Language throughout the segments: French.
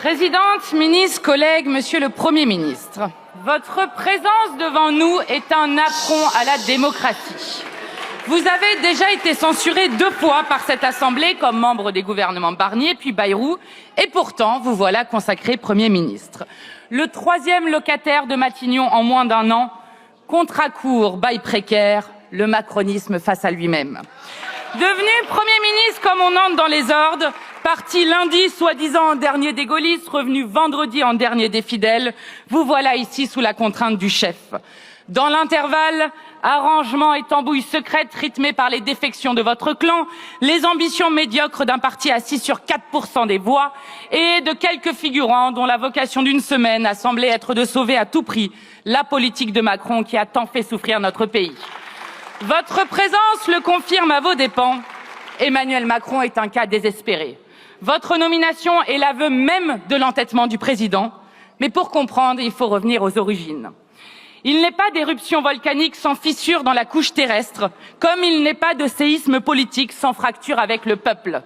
Présidente, ministres, collègues, Monsieur le Premier ministre, votre présence devant nous est un affront à la démocratie. Vous avez déjà été censuré 2 fois par cette Assemblée comme membre des gouvernements Barnier puis Bayrou, et pourtant vous voilà consacré Premier ministre. Le 3e locataire de Matignon en moins d'1 an, contrat court, bail précaire, le macronisme face à lui-même. Devenu Premier ministre comme on entre dans les ordres, parti lundi soi-disant en dernier des gaullistes, revenu vendredi en dernier des fidèles, vous voilà ici sous la contrainte du chef. Dans l'intervalle, arrangements et tambouilles secrètes rythmées par les défections de votre clan, les ambitions médiocres d'un parti assis sur 4% des voix et de quelques figurants dont la vocation d'une semaine a semblé être de sauver à tout prix la politique de Macron qui a tant fait souffrir notre pays. Votre présence le confirme à vos dépens. Emmanuel Macron est un cas désespéré. Votre nomination est l'aveu même de l'entêtement du président. Mais pour comprendre, il faut revenir aux origines. Il n'est pas d'éruption volcanique sans fissure dans la couche terrestre, comme il n'est pas de séisme politique sans fracture avec le peuple.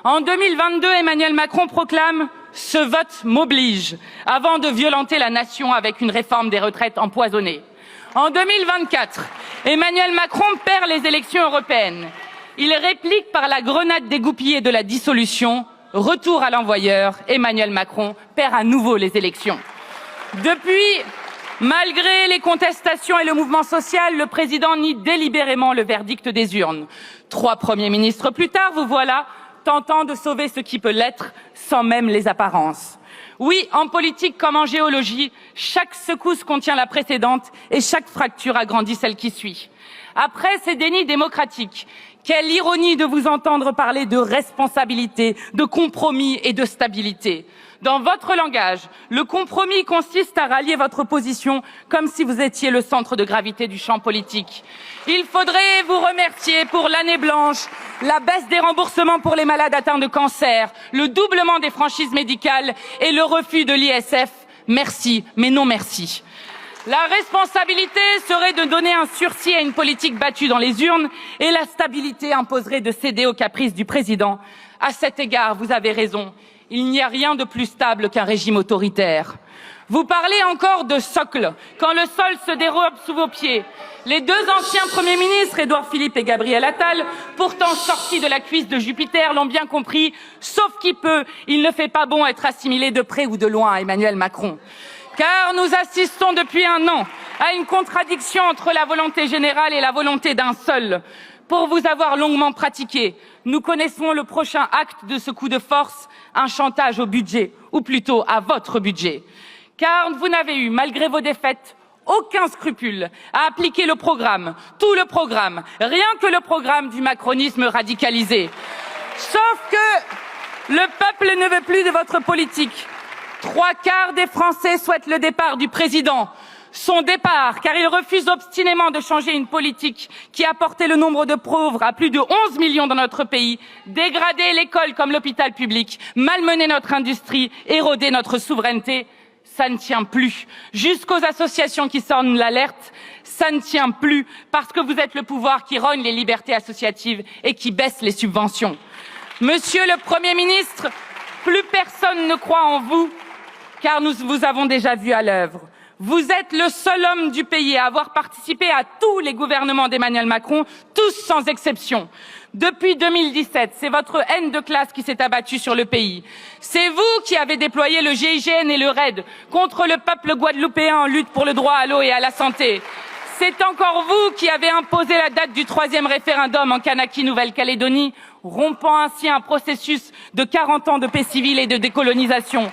En 2022, Emmanuel Macron proclame « Ce vote m'oblige » avant de violenter la nation avec une réforme des retraites empoisonnée. En 2024, Emmanuel Macron perd les élections européennes. Il réplique par la grenade dégoupillée de la dissolution. Retour à l'envoyeur, Emmanuel Macron perd à nouveau les élections. Depuis, malgré les contestations et le mouvement social, le président nie délibérément le verdict des urnes. 3 premiers ministres plus tard, vous voilà tentant de sauver ce qui peut l'être sans même les apparences. Oui, en politique comme en géologie, chaque secousse contient la précédente et chaque fracture agrandit celle qui suit. Après ces dénis démocratiques, quelle ironie de vous entendre parler de responsabilité, de compromis et de stabilité. Dans votre langage, le compromis consiste à rallier votre position comme si vous étiez le centre de gravité du champ politique. Il faudrait vous remercier pour l'année blanche, la baisse des remboursements pour les malades atteints de cancer, le doublement des franchises médicales et le refus de l'ISF. Merci, mais non merci. La responsabilité serait de donner un sursis à une politique battue dans les urnes et la stabilité imposerait de céder aux caprices du président. À cet égard, vous avez raison. Il n'y a rien de plus stable qu'un régime autoritaire. Vous parlez encore de socle, quand le sol se dérobe sous vos pieds. Les 2 anciens premiers ministres, Édouard Philippe et Gabriel Attal, pourtant sortis de la cuisse de Jupiter, l'ont bien compris. Sauf qui peut, il ne fait pas bon être assimilé de près ou de loin à Emmanuel Macron. Car nous assistons depuis 1 an à une contradiction entre la volonté générale et la volonté d'un seul. Pour vous avoir longuement pratiqué, nous connaissons le prochain acte de ce coup de force, un chantage au budget, ou plutôt à votre budget. Car vous n'avez eu, malgré vos défaites, aucun scrupule à appliquer le programme, tout le programme, rien que le programme du macronisme radicalisé. Sauf que le peuple ne veut plus de votre politique. 3/4 des Français souhaitent le départ du président. Son départ, car il refuse obstinément de changer une politique qui a porté le nombre de pauvres à plus de 11 millions dans notre pays, dégradé l'école comme l'hôpital public, malmené notre industrie, érodé notre souveraineté. Ça ne tient plus. Jusqu'aux associations qui sonnent l'alerte, ça ne tient plus parce que vous êtes le pouvoir qui rogne les libertés associatives et qui baisse les subventions. Monsieur le Premier ministre, plus personne ne croit en vous, car nous vous avons déjà vu à l'œuvre. Vous êtes le seul homme du pays à avoir participé à tous les gouvernements d'Emmanuel Macron, tous sans exception. Depuis 2017, c'est votre haine de classe qui s'est abattue sur le pays. C'est vous qui avez déployé le GIGN et le RAID contre le peuple guadeloupéen en lutte pour le droit à l'eau et à la santé. C'est encore vous qui avez imposé la date du 3e référendum en Kanaki, Nouvelle-Calédonie, rompant ainsi un processus de 40 ans de paix civile et de décolonisation.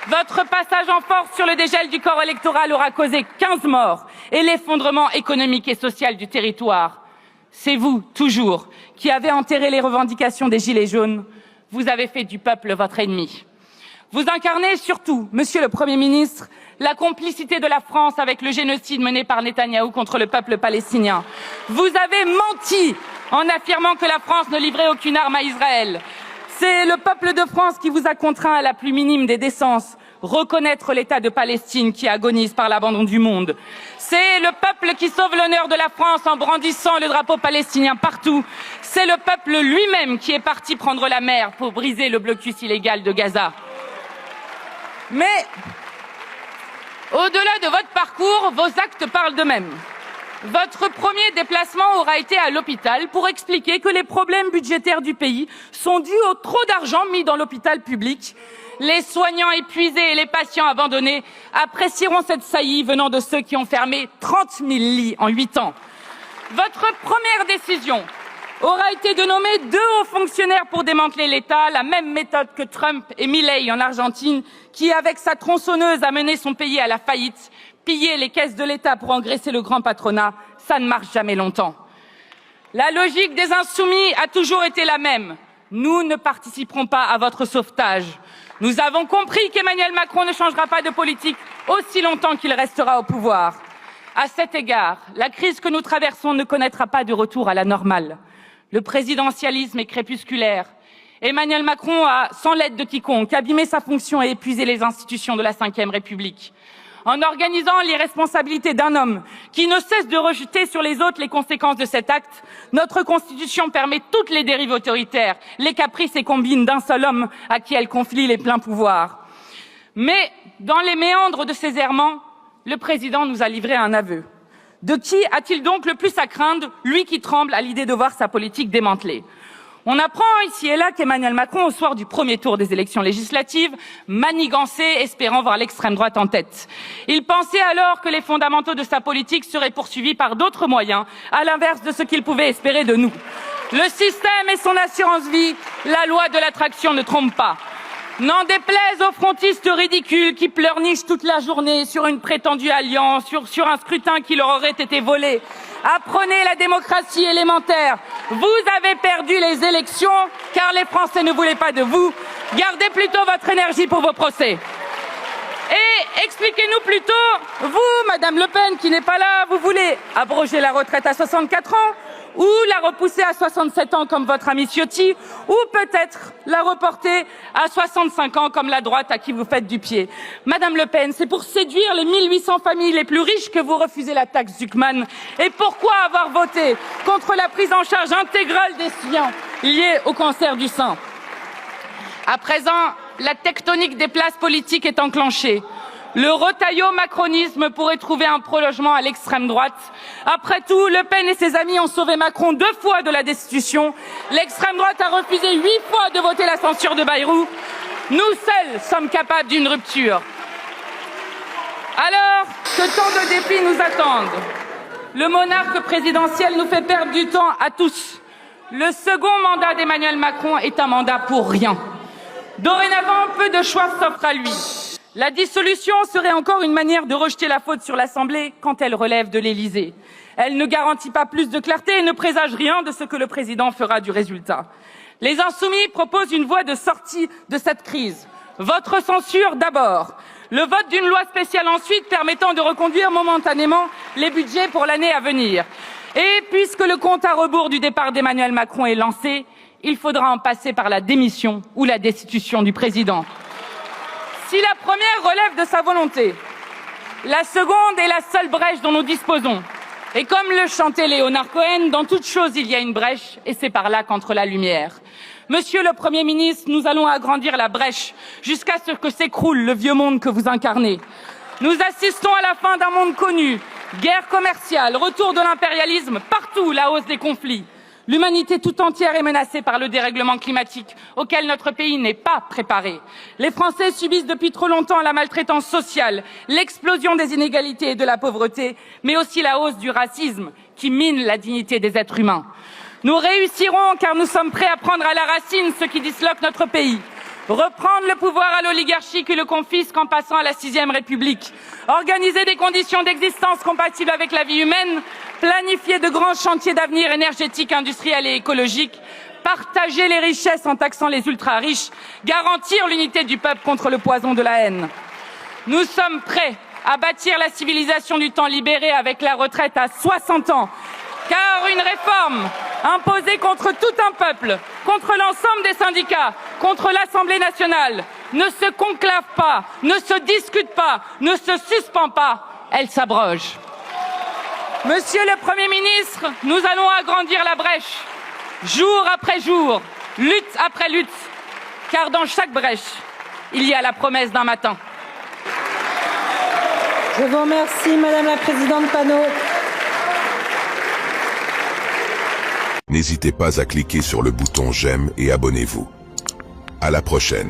Votre passage en force sur le dégel du corps électoral aura causé 15 morts et l'effondrement économique et social du territoire. C'est vous, toujours, qui avez enterré les revendications des Gilets jaunes. Vous avez fait du peuple votre ennemi. Vous incarnez surtout, Monsieur le Premier ministre, la complicité de la France avec le génocide mené par Netanyahou contre le peuple palestinien. Vous avez menti en affirmant que la France ne livrait aucune arme à Israël. C'est le peuple de France qui vous a contraint à la plus minime des décences, reconnaître l'État de Palestine qui agonise par l'abandon du monde. C'est le peuple qui sauve l'honneur de la France en brandissant le drapeau palestinien partout. C'est le peuple lui-même qui est parti prendre la mer pour briser le blocus illégal de Gaza. Mais au-delà de votre parcours, vos actes parlent d'eux-mêmes. Votre premier déplacement aura été à l'hôpital pour expliquer que les problèmes budgétaires du pays sont dus au trop d'argent mis dans l'hôpital public. Les soignants épuisés et les patients abandonnés apprécieront cette saillie venant de ceux qui ont fermé 30 000 lits en 8 ans. Votre première décision aura été de nommer 2 hauts fonctionnaires pour démanteler l'État, la même méthode que Trump et Milei en Argentine, qui, avec sa tronçonneuse, a mené son pays à la faillite. Piller les caisses de l'État pour engraisser le grand patronat, ça ne marche jamais longtemps. La logique des insoumis a toujours été la même. Nous ne participerons pas à votre sauvetage. Nous avons compris qu'Emmanuel Macron ne changera pas de politique aussi longtemps qu'il restera au pouvoir. À cet égard, la crise que nous traversons ne connaîtra pas de retour à la normale. Le présidentialisme est crépusculaire. Emmanuel Macron a, sans l'aide de quiconque, abîmé sa fonction et épuisé les institutions de la Ve République. En organisant l'irresponsabilité d'un homme qui ne cesse de rejeter sur les autres les conséquences de cet acte, notre Constitution permet toutes les dérives autoritaires, les caprices et combines d'un seul homme à qui elle confie les pleins pouvoirs. Mais, dans les méandres de ces errements, le président nous a livré un aveu. De qui a-t-il donc le plus à craindre, lui qui tremble à l'idée de voir sa politique démantelée? On apprend ici et là qu'Emmanuel Macron, au soir du premier tour des élections législatives, manigançait, espérant voir l'extrême droite en tête. Il pensait alors que les fondamentaux de sa politique seraient poursuivis par d'autres moyens, à l'inverse de ce qu'il pouvait espérer de nous. Le système et son assurance vie, la loi de l'attraction ne trompe pas. N'en déplaise aux frontistes ridicules qui pleurnichent toute la journée sur une prétendue alliance, sur un scrutin qui leur aurait été volé. Apprenez la démocratie élémentaire. Vous avez perdu les élections car les Français ne voulaient pas de vous. Gardez plutôt votre énergie pour vos procès. Et expliquez-nous plutôt, vous, Madame Le Pen, qui n'est pas là, vous voulez abroger la retraite à 64 ans ou la repousser à 67 ans comme votre ami Ciotti, ou peut-être la reporter à 65 ans comme la droite à qui vous faites du pied. Madame Le Pen, c'est pour séduire les 1800 familles les plus riches que vous refusez la taxe Zuckman. Et pourquoi avoir voté contre la prise en charge intégrale des siens liés au cancer du sein? À présent, la tectonique des places politiques est enclenchée. Le retaillot-macronisme pourrait trouver un prolongement à l'extrême droite. Après tout, Le Pen et ses amis ont sauvé Macron 2 fois de la destitution. L'extrême droite a refusé 8 fois de voter la censure de Bayrou. Nous seuls sommes capables d'une rupture. Alors que tant de défis nous attendent, le monarque présidentiel nous fait perdre du temps à tous. Le second mandat d'Emmanuel Macron est un mandat pour rien. Dorénavant, peu de choix s'offrent à lui. La dissolution serait encore une manière de rejeter la faute sur l'Assemblée quand elle relève de l'Élysée. Elle ne garantit pas plus de clarté et ne présage rien de ce que le président fera du résultat. Les Insoumis proposent une voie de sortie de cette crise. Votre censure d'abord. Le vote d'une loi spéciale ensuite permettant de reconduire momentanément les budgets pour l'année à venir. Et puisque le compte à rebours du départ d'Emmanuel Macron est lancé, il faudra en passer par la démission ou la destitution du président. Si la première relève de sa volonté, la seconde est la seule brèche dont nous disposons. Et comme le chantait Léonard Cohen, dans toute chose il y a une brèche et c'est par là qu'entre la lumière. Monsieur le Premier ministre, nous allons agrandir la brèche jusqu'à ce que s'écroule le vieux monde que vous incarnez. Nous assistons à la fin d'un monde connu, guerre commerciale, retour de l'impérialisme, partout la hausse des conflits. L'humanité tout entière est menacée par le dérèglement climatique auquel notre pays n'est pas préparé. Les Français subissent depuis trop longtemps la maltraitance sociale, l'explosion des inégalités et de la pauvreté, mais aussi la hausse du racisme qui mine la dignité des êtres humains. Nous réussirons car nous sommes prêts à prendre à la racine ce qui disloque notre pays. Reprendre le pouvoir à l'oligarchie qui le confisque en passant à la 6e République. Organiser des conditions d'existence compatibles avec la vie humaine. Planifier de grands chantiers d'avenir énergétiques, industriels et écologiques. Partager les richesses en taxant les ultra-riches. Garantir l'unité du peuple contre le poison de la haine. Nous sommes prêts à bâtir la civilisation du temps libéré avec la retraite à 60 ans. Car une réforme imposée contre tout un peuple, contre l'ensemble des syndicats, contre l'Assemblée nationale, ne se conclave pas, ne se discute pas, ne se suspend pas, elle s'abroge. Monsieur le Premier ministre, nous allons agrandir la brèche, jour après jour, lutte après lutte, car dans chaque brèche, il y a la promesse d'un matin. Je vous remercie, Madame la Présidente Panot. N'hésitez pas à cliquer sur le bouton j'aime et abonnez-vous. À la prochaine.